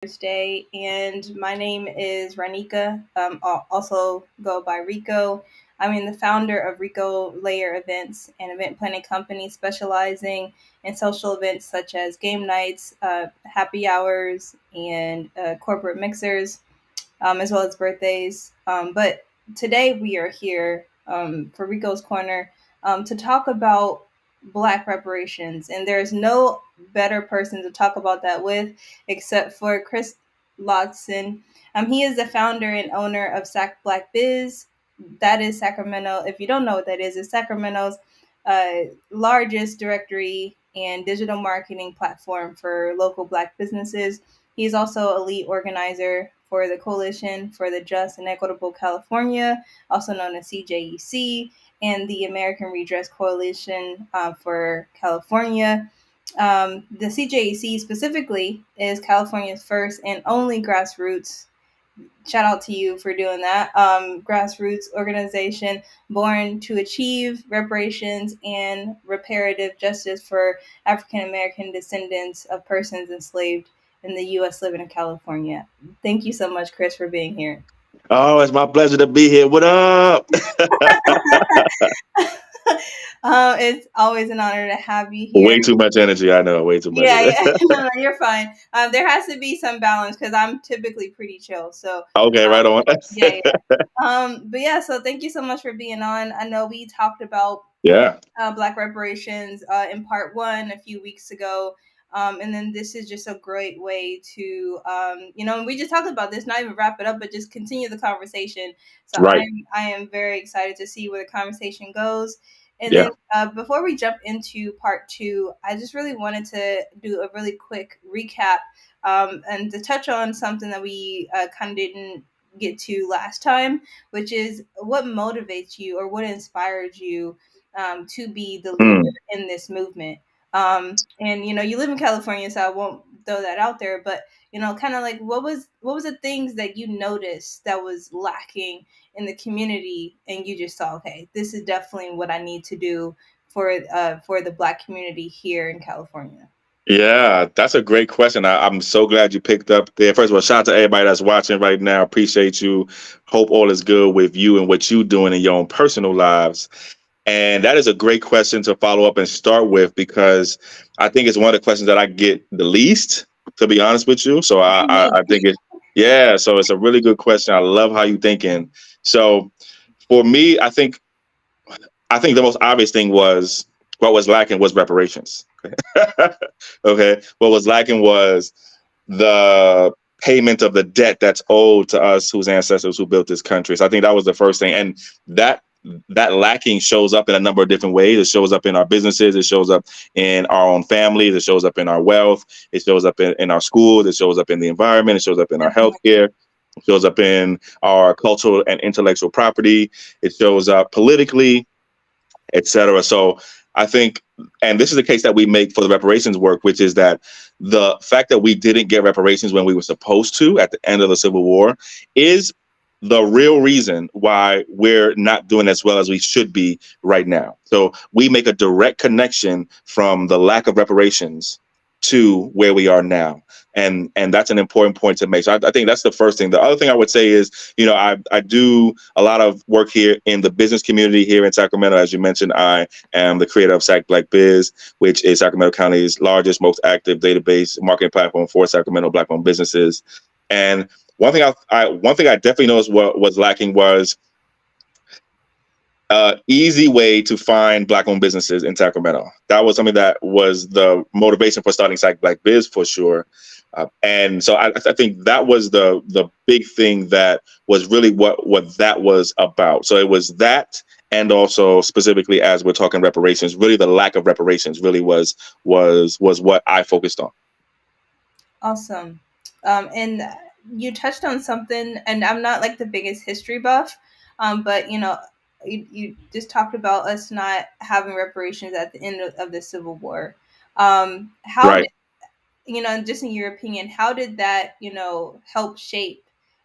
Thursday, and my name is Ranika. Also go by Rico. I'm the founder of Rico Layer Events, an event planning company specializing in social events such as game nights, happy hours, and corporate mixers, as well as birthdays. But today we are here for Rico's Corner to talk about Black reparations. And there's no better person to talk about that with except for Chris Lodgson. He is the founder and owner of Sac Black Biz. That is Sacramento. If you don't know what that is, it's Sacramento's largest directory and digital marketing platform for local Black businesses. He's also a lead organizer for the Coalition for the Just and Equitable California, also known as CJEC, and the American Redress Coalition for California. The CJEC specifically is California's first and only grassroots, shout out to you for doing that, grassroots organization born to achieve reparations and reparative justice for African American descendants of persons enslaved in the U.S. living in California. Thank you so much, Chris, for being here. Oh, it's my pleasure to be here. What up? It's always an honor to have you here. Way too much energy. I know. Way too much. Yeah, yeah. No, you're fine. There has to be some balance because I'm typically pretty chill. So, Okay, right on. yeah, yeah. But yeah, so thank you so much for being on. I know we talked about Yeah. Black reparations in part one a few weeks ago. And then this is just a great way to, and we just talked about this, not even wrap it up, but just continue the conversation. So Right. I am very excited to see where the conversation goes. And then Yeah. before we jump into part two, I just really wanted to do a really quick recap and to touch on something that we kind of didn't get to last time, which is what motivates you or what inspired you to be the leader Mm. in this movement. And you live in California, so I won't throw that out there. But kind of like what was the things that you noticed that was lacking in the community, and you just thought, okay, this is definitely what I need to do for the Black community here in California. Yeah, that's a great question. I'm so glad you picked up there. First of all, shout out to everybody that's watching right now. Appreciate you. Hope all is good with you and what you're doing in your own personal lives. And that is a great question to follow up and start with because I think it's one of the questions that I get the least, to be honest with you. So I think yeah, so it's a really good question. I love how you're thinking. So for me, I think the most obvious thing was what was lacking was reparations. Okay. What was lacking was the payment of the debt that's owed to us whose ancestors who built this country. So I think that was the first thing. And that that lacking shows up in a number of different ways. It shows up in our businesses, it shows up in our own families, it shows up in our wealth, it shows up in our schools, it shows up in the environment, it shows up in our healthcare, it shows up in our cultural and intellectual property, it shows up politically, etc. So I think, and this is the case that we make for the reparations work, which is that the fact that we didn't get reparations when we were supposed to at the end of the Civil War is the real reason why we're not doing as well as we should be right now. So we make a direct connection from the lack of reparations to where we are now. And that's an important point to make. So I think that's the first thing. The other thing I would say is, I do a lot of work here in the business community here in Sacramento. As you mentioned, I am the creator of Sac Black Biz, which is Sacramento County's largest, most active database marketing platform for Sacramento Black-owned businesses. And one thing I definitely noticed what was lacking was easy way to find Black-owned businesses in Sacramento. That was something that was the motivation for starting Sac Black Biz for sure. And so I think that was the big thing that was really what that was about. So it was that, and also specifically as we're talking reparations, really the lack of reparations really was what I focused on. Awesome. And you touched on something, and I'm not like the biggest history buff, but you just talked about us not having reparations at the end of the Civil War. How Right. did, just in your opinion, how did that, help shape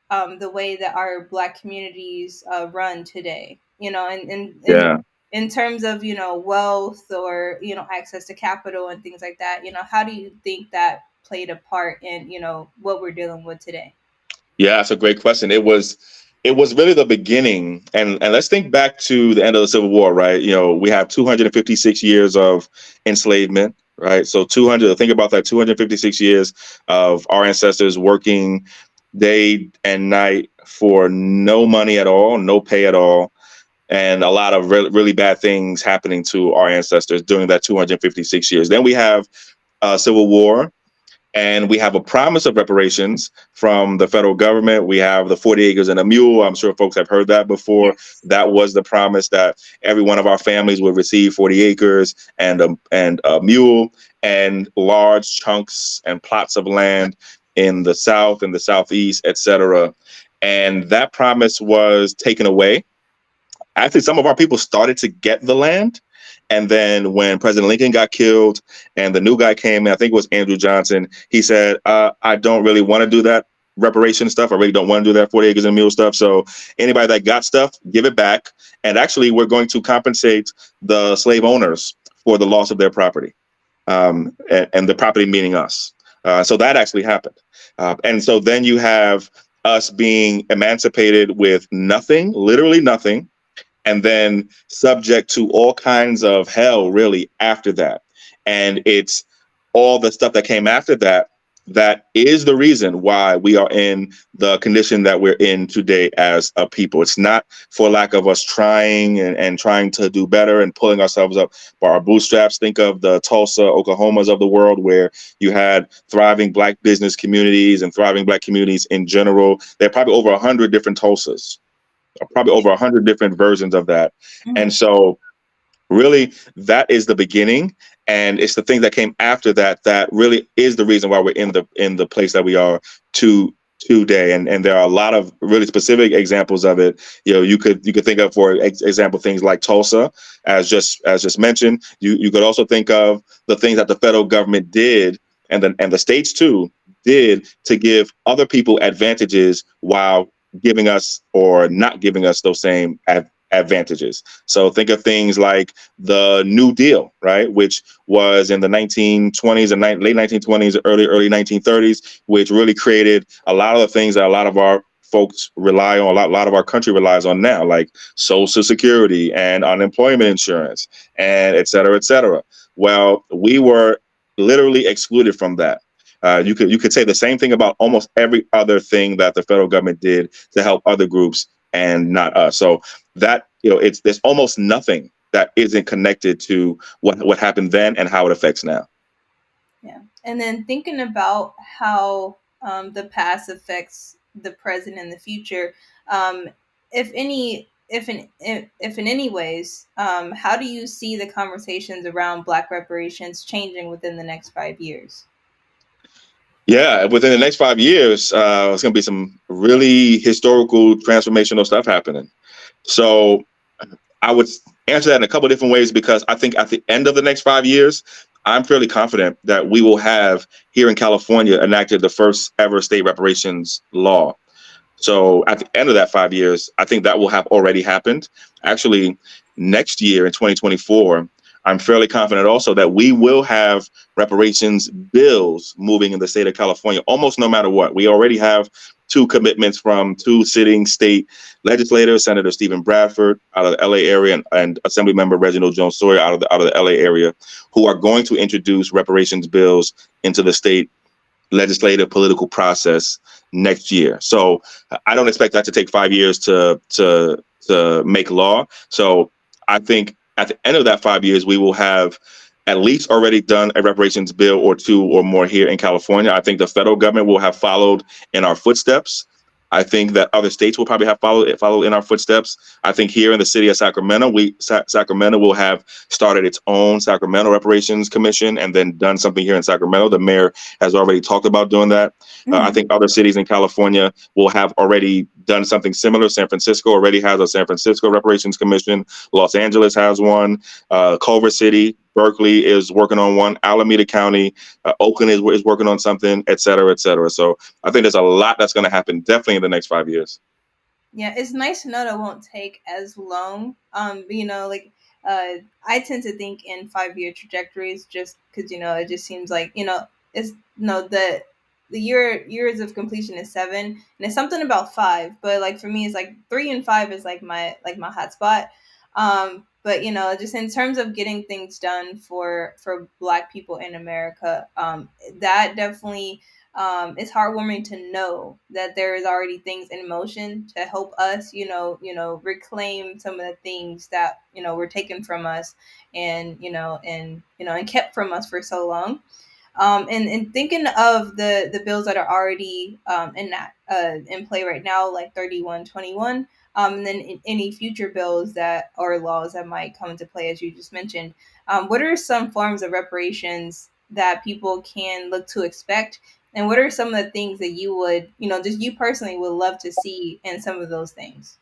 the way that our Black communities run today? Yeah. In terms of wealth or access to capital and things like that. How do you think that played a part in, what we're dealing with today? Yeah, that's a great question. It was really the beginning, and let's think back to the end of the Civil War, right? We have 256 years of enslavement, right? So 200. Think about that: 256 years of our ancestors working day and night for no money at all, no pay at all, and a lot of really bad things happening to our ancestors during that 256 years. Then we have Civil War, and we have a promise of reparations from the federal government. We have the 40 acres and a mule. I'm sure folks have heard that before. Yes. That was the promise, that every one of our families would receive 40 acres and a mule and large chunks and plots of land in the South and the Southeast, etc. And that promise was taken away. Actually, some of our people started to get the land. And then when President Lincoln got killed and the new guy came in, I think it was Andrew Johnson, he said, I don't really want to do that reparation stuff. I really don't want to do that 40 acres and a mule stuff. So anybody that got stuff, give it back. And actually, we're going to compensate the slave owners for the loss of their property, and the property meaning us. So that actually happened. And so then you have us being emancipated with nothing, literally nothing, and then subject to all kinds of hell really after that. And it's all the stuff that came after that that is the reason why we are in the condition that we're in today as a people. It's not for lack of us trying and trying to do better and pulling ourselves up by our bootstraps. Think of the Tulsa, Oklahomas of the world, where you had thriving Black business communities and thriving Black communities in general. There are probably over 100 different Tulsas, probably over 100 different versions of that. And Mhm. so really that is the beginning, and it's the thing that came after that that really is the reason why we're in the place that we are today. And there are a lot of really specific examples of it. You could think of, for example, things like Tulsa, as just mentioned. You could also think of the things that the federal government did, and the states too did, to give other people advantages while giving us or not giving us those same advantages. So think of things like the New Deal, right, which was in the 1920s and late 1920s, early 1930s, which really created a lot of the things that a lot of our folks rely on, a lot of our country relies on now, like Social Security and unemployment insurance, and et cetera, et cetera. Well, we were literally excluded from that. You could say the same thing about almost every other thing that the federal government did to help other groups and not us. So that, it's there's almost nothing that isn't connected to what happened then and how it affects now. Yeah. And then thinking about how the past affects the present and the future, if any, if in any ways, how do you see the conversations around Black reparations changing within the next 5 years? Yeah, within the next 5 years, it's going to be some really historical, transformational stuff happening. So I would answer that in a couple of different ways, because I think at the end of the next 5 years, I'm fairly confident that we will have here in California enacted the first ever state reparations law. So at the end of that 5 years, I think that will have already happened. Actually, next year in 2024, I'm fairly confident also that we will have reparations bills moving in the state of California, almost no matter what. We already have two commitments from two sitting state legislators, Senator Stephen Bradford out of the LA area, and Assemblymember Reginald Jones Sawyer out of the LA area, who are going to introduce reparations bills into the state legislative political process next year. So I don't expect that to take 5 years to make law. So I think at the end of that 5 years, we will have at least already done a reparations bill or two or more here in California. I think the federal government will have followed in our footsteps. I think that other states will probably have followed in our footsteps. I think here in the city of Sacramento, Sacramento will have started its own Sacramento Reparations Commission and then done something here in Sacramento. The mayor has already talked about doing that. I Hmm. think other cities in California will have already done something similar. San Francisco already has a San Francisco Reparations Commission. Los Angeles has one. Culver City, Berkeley is working on one. Alameda County, Oakland is working on something, et cetera, et cetera. So I think there's a lot that's going to happen definitely in the next 5 years. Yeah, it's nice to know that it won't take as long. Like I tend to think in 5 year trajectories, just because it just seems like is no the years of completion is 7, and it's something about 5. But like for me, it's like 3 and 5 is like my hot spot. But just in terms of getting things done for Black people in America, that definitely it's heartwarming to know that there is already things in motion to help us, reclaim some of the things that were taken from us, and kept from us for so long. And thinking of the bills that are already in play right now, like 3121, and then any future bills that or laws that might come into play, as you just mentioned, what are some forms of reparations that people can look to expect, and what are some of the things that you would, just you personally would love to see in some of those things?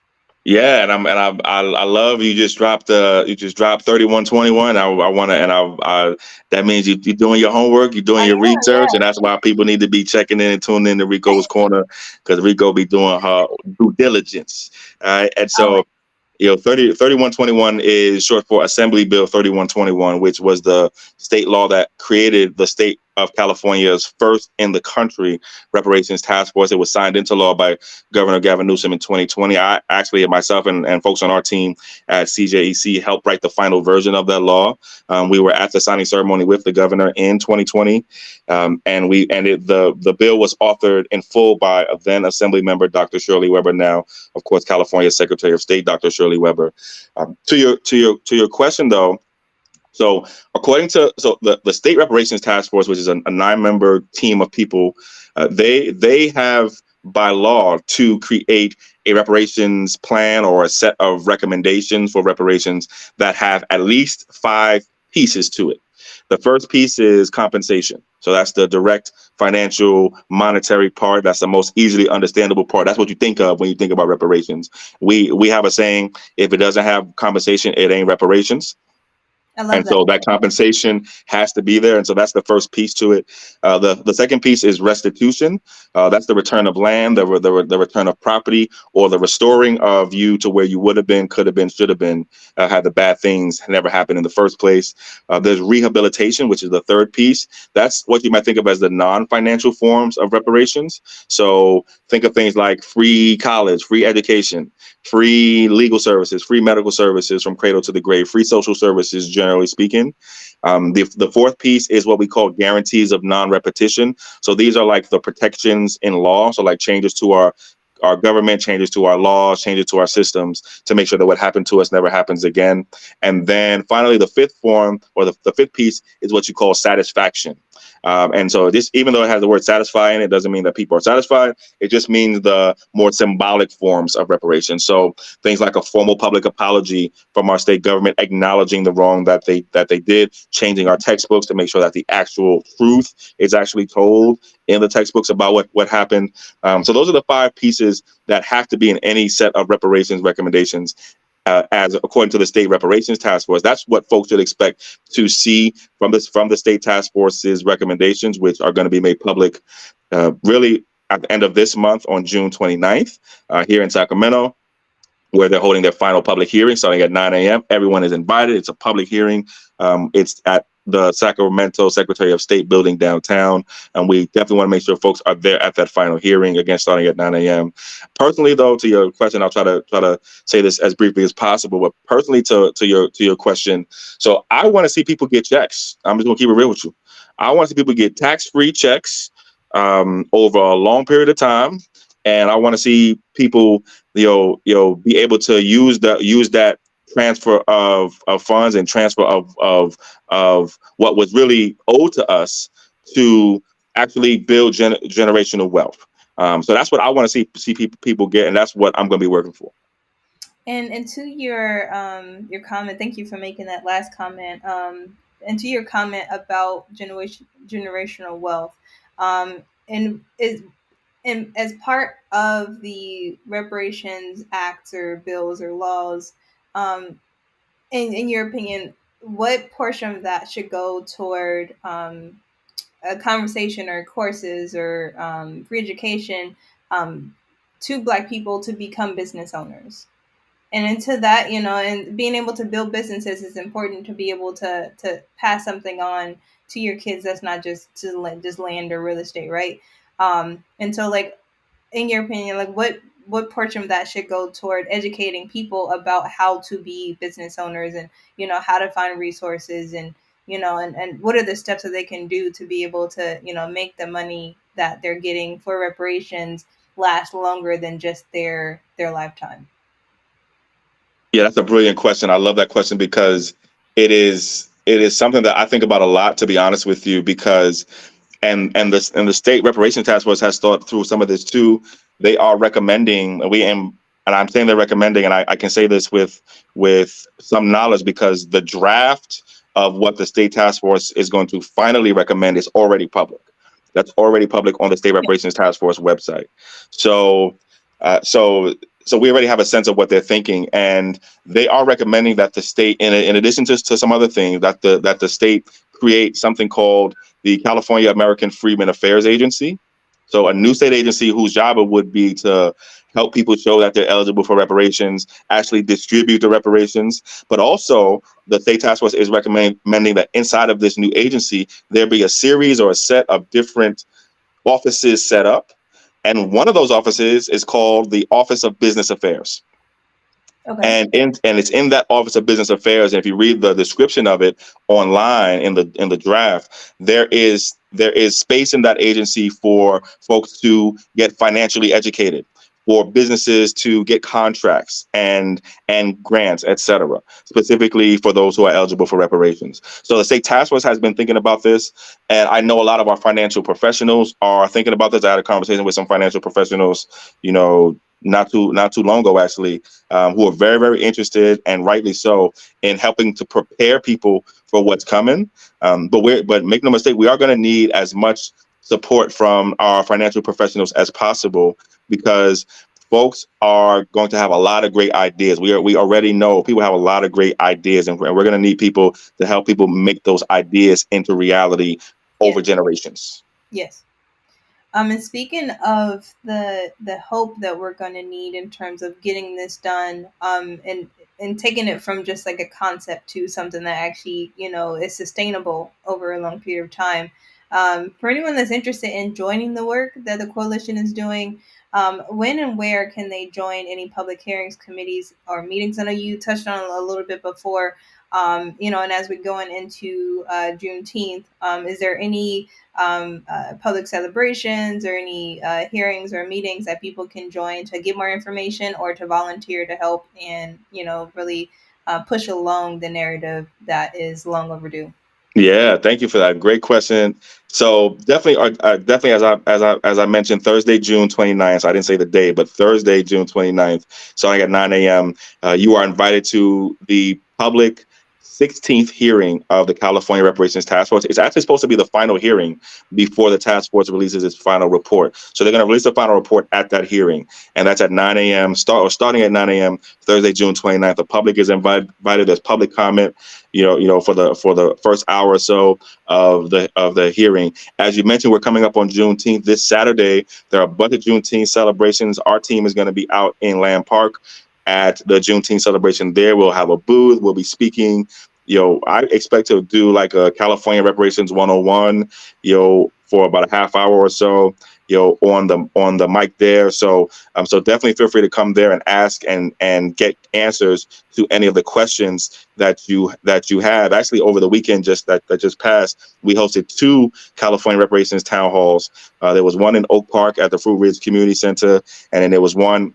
Yeah, and I love you just dropped 3121. I want to, and I that means you're doing your homework, you're doing I your am, research, yeah. and that's why people need to be checking in and tuning in to Rico's Corner, because Rico be doing her due diligence. All right, and Oh, so 3121 is short for Assembly Bill 3121, which was the state law that created the state of California's first in the country reparations task force. It was signed into law by Governor Gavin Newsom in 2020. I actually, myself and folks on our team at CJEC helped write the final version of that law. We were at the signing ceremony with the governor in 2020, the bill was authored in full by a then Assembly member, Dr. Shirley Weber, now of course California Secretary of State, Dr. Shirley Weber. To your question though, so according to the State Reparations Task Force, which is a 9-member team of people, they have by law to create a reparations plan or a set of recommendations for reparations that have at least 5 pieces to it. The first piece is compensation. So that's the direct financial monetary part. That's the most easily understandable part. That's what you think of when you think about reparations. We have a saying: if it doesn't have compensation, it ain't reparations. I love And that. so that compensation has to be there. And so that's the first piece to it. The second piece is restitution. That's the return of land, the return of property, or the restoring of you to where you would have been, could have been, should have been, had the bad things never happened in the first place. There's rehabilitation, which is the third piece. That's what you might think of as the non-financial forms of reparations. So think of things like free college, free education, free legal services, free medical services from cradle to the grave, free social services, generally speaking. The fourth piece is what we call guarantees of non-repetition. So these are like the protections in law. So like changes to our government, changes to our laws, changes to our systems to make sure that what happened to us never happens again. And then finally, the fifth form or the fifth piece is what you call satisfaction. And so this, even though it has the word satisfying, it doesn't mean that people are satisfied. It just means the more symbolic forms of reparation. So things like a formal public apology from our state government, acknowledging the wrong that they did, changing our textbooks to make sure that the actual truth is actually told in the textbooks about what happened. So those are the 5 pieces that have to be in any set of reparations recommendations. As according to the State Reparations Task Force, that's what folks should expect to see from the State Task Force's recommendations, which are going to be made public really at the end of this month on June 29th here in Sacramento, where they're holding their final public hearing starting at 9 a.m. Everyone is invited. It's a public hearing. It's at the Sacramento Secretary of State building downtown. And we definitely want to make sure folks are there at that final hearing, again, starting at 9 a.m. Personally, though, to your question, I'll try to say this as briefly as possible. But personally, to your question, so I want to see people get checks. I'm just going to keep it real with you. I want to see people get tax-free checks over a long period of time. And I want to see people be able to use that transfer of funds and transfer of what was really owed to us to actually build generational wealth. So that's what I want to see people get, and that's what I'm going to be working for. And to your comment, thank you for making that last comment. And to your comment about generational wealth, and is and as part of the reparations acts or bills or laws, um, in your opinion, what portion of that should go toward a conversation or courses or free education um, to Black people to become business owners? And into that, and being able to build businesses is important to be able to pass something on to your kids that's not just just land or real estate, right? And so like, in your opinion, like what portion of that should go toward educating people about how to be business owners, and how to find resources, and and what are the steps that they can do to be able to make the money that they're getting for reparations last longer than just their lifetime? Yeah, that's a brilliant question. I love that question because it is something that I think about a lot, to be honest with you, because and the state reparations task force has thought through some of this too. They are recommending and I'm saying they're recommending, and I can say this with some knowledge because the draft of what the state task force is going to finally recommend is already public. That's already public on the state Yeah. reparations task force website. So, uh, so so we already have a sense of what they're thinking, and they are recommending that the state, in addition to some other things, that the state create something called the California American Freedmen Affairs Agency. So a new state agency whose job it would be to help people show that they're eligible for reparations, actually distribute the reparations, but also the state task force is recommending that inside of this new agency, there be a series or a set of different offices set up. And one of those offices is called the Office of Business Affairs. Okay. And it's in that Office of Business Affairs. And if you read the description of it online in the draft, there is space in that agency for folks to get financially educated, for businesses to get contracts and grants, etc., specifically for those who are eligible for reparations. So the state task force has been thinking about this, and I know a lot of our financial professionals are thinking about this. I had a conversation with some financial professionals, not too long ago, actually, who are very, very interested, and rightly so, in helping to prepare people for what's coming. But make no mistake, we are going to need as much support from our financial professionals as possible, because folks are going to have a lot of great ideas. We already know people have a lot of great ideas, and we're going to need people to help people make those ideas into reality Yeah. over generations. Yes. And speaking of the hope that we're going to need in terms of getting this done, and taking it from just like a concept to something that actually is sustainable over a long period of time. For anyone that's interested in joining the work that the coalition is doing, when and where can they join any public hearings, committees, or meetings? I know you touched on it a little bit before. And as we're going into Juneteenth, is there any public celebrations or any hearings or meetings that people can join to get more information or to volunteer to help and really push along the narrative that is long overdue? Yeah, thank you for that. Great question. So definitely, definitely, as I mentioned, Thursday, June 29th. So I didn't say the day, but Thursday, June 29th, starting at 9 a.m. You are invited to the public 16th hearing of the California Reparations Task Force. It's actually supposed to be the final hearing before the task force releases its final report. So they're going to release the final report at that hearing, and that's at 9 a.m. Starting at 9 a.m. Thursday, June 29th. The public is invited. There's public comment. For the first hour or so of the hearing. As you mentioned, we're coming up on Juneteenth this Saturday. There are a bunch of Juneteenth celebrations. Our team is going to be out in Land Park at the Juneteenth celebration. There, we'll have a booth. We'll be speaking. I expect to do like a California Reparations 101. For about a half hour or so. On the mic there. So definitely feel free to come there and ask and get answers to any of the questions that you have. Actually, over the weekend that just passed, we hosted two California reparations town halls. There was one in Oak Park at the Fruit Ridge Community Center, and then there was one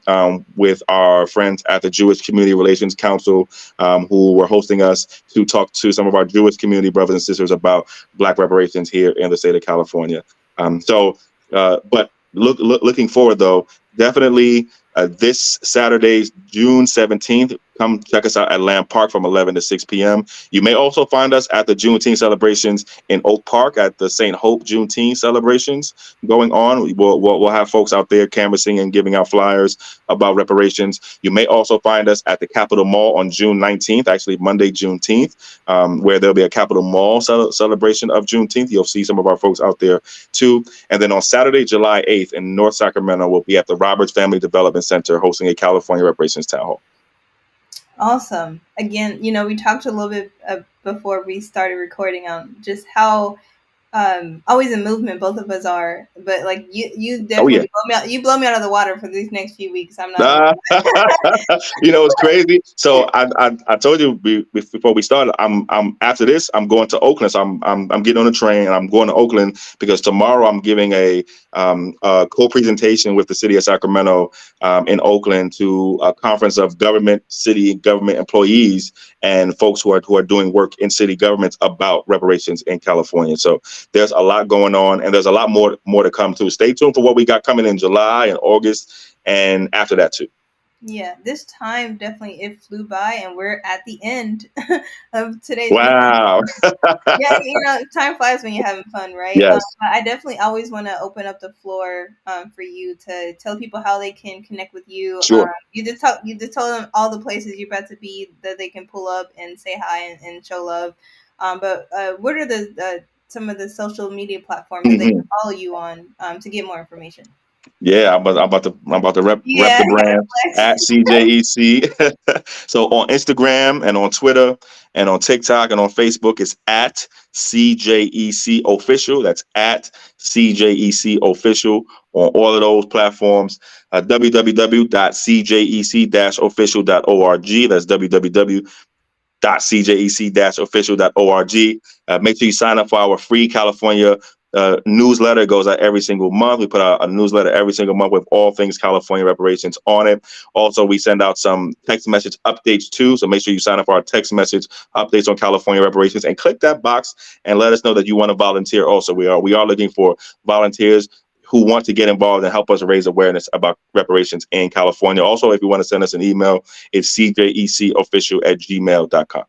with our friends at the Jewish Community Relations Council, who were hosting us to talk to some of our Jewish community brothers and sisters about Black reparations here in the state of California. But looking forward, though, definitely this Saturday, June 17th, come check us out at Lamb Park from 11 to 6 p.m. You may also find us at the Juneteenth celebrations in Oak Park at the St. Hope Juneteenth celebrations going on. We'll have folks out there canvassing and giving out flyers about reparations. You may also find us at the Capitol Mall on June 19th, actually Monday, Juneteenth, where there'll be a Capitol Mall celebration of Juneteenth. You'll see some of our folks out there too. And then on Saturday, July 8th in North Sacramento, we'll be at the Roberts Family Development Center hosting a California Reparations Town Hall. Awesome. Again, we talked a little bit before we started recording on just how always in movement both of us are, but like you Oh yeah. definitely blow me out of the water for these next few weeks. I'm not gonna. Uh, it's crazy. So I told you before we started. I'm after this. I'm going to Oakland. So I'm getting on the train and I'm going to Oakland because tomorrow I'm giving a co-presentation with the city of Sacramento in Oakland to a conference of city government employees and folks who are doing work in city governments about reparations in California. So there's a lot going on and there's a lot more to come too. Stay tuned for what we got coming in July and August and after that too. Yeah, this time definitely it flew by, and we're at the end of today's recording. Wow. Yeah, time flies when you're having fun, right? Yes, But I definitely always want to open up the floor for you to tell people how they can connect with you. sure. You just told them all the places you're about to be that they can pull up and say hi and show love. But what are the some of the social media platforms that they can Mhm. follow you on to get more information? Yeah, I'm about to rep Yeah, the brand at CJEC. So on Instagram and on Twitter and on TikTok and on Facebook, it's at CJEC official. That's at CJEC official on all of those platforms. www.cjec-official.org. That's www.cjec-official.org. Make sure you sign up for our free California newsletter. It goes out every single month. We put out a newsletter every single month with all things California reparations on it. Also, we send out some text message updates too. So make sure you sign up for our text message updates on California reparations and click that box and let us know that you want to volunteer. Also, we are looking for volunteers who want to get involved and help us raise awareness about reparations in California. Also, if you want to send us an email, it's cjecofficial@gmail.com.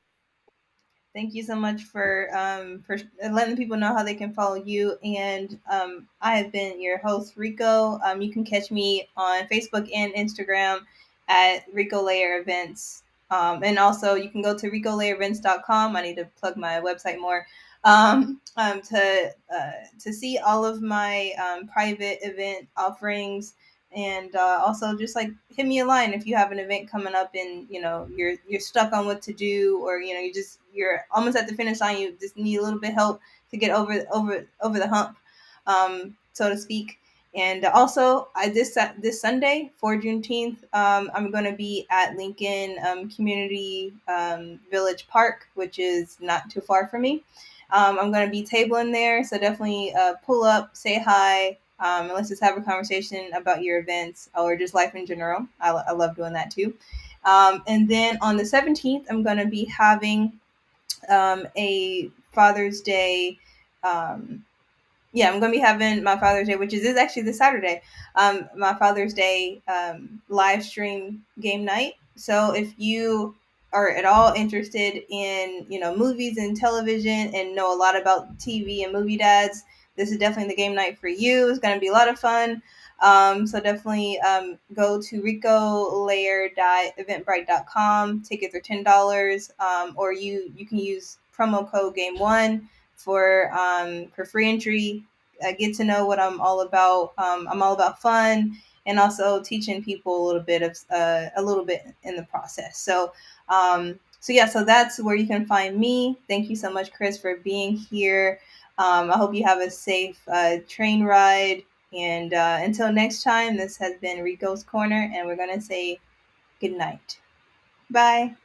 Thank you so much for letting people know how they can follow you. And I have been your host, Rico. You can catch me on Facebook and Instagram at Rico Layer Events. And also, you can go to ricolayerevents.com. I need to plug my website more to see all of my private event offerings, and also just like hit me a line if you have an event coming up and you're stuck on what to do, or you're almost at the finish line, you just need a little bit help to get over the hump, so to speak. And also, this Sunday for Juneteenth, I'm going to be at Lincoln Community Village Park, which is not too far from me. I'm going to be tabling there, so definitely pull up, say hi, and let's just have a conversation about your events or just life in general. I love doing that too. And then on the 17th, I'm going to be having a Father's Day. Um, yeah, I'm going to be having my Father's Day, which is actually this Saturday, my Father's Day live stream game night. So if you are at all interested in, movies and television and know a lot about TV and movie dads, this is definitely the game night for you. It's going to be a lot of fun. So definitely go to ricolayer.eventbrite.com. Tickets are $10, or you can use promo code game1 for free entry. Get to know what I'm all about. I'm all about fun and also teaching people a little bit in the process. So yeah, so that's where you can find me. Thank you so much, Chris, for being here. I hope you have a safe train ride. And until next time, this has been Rico's Corner, and we're gonna say good night. Bye.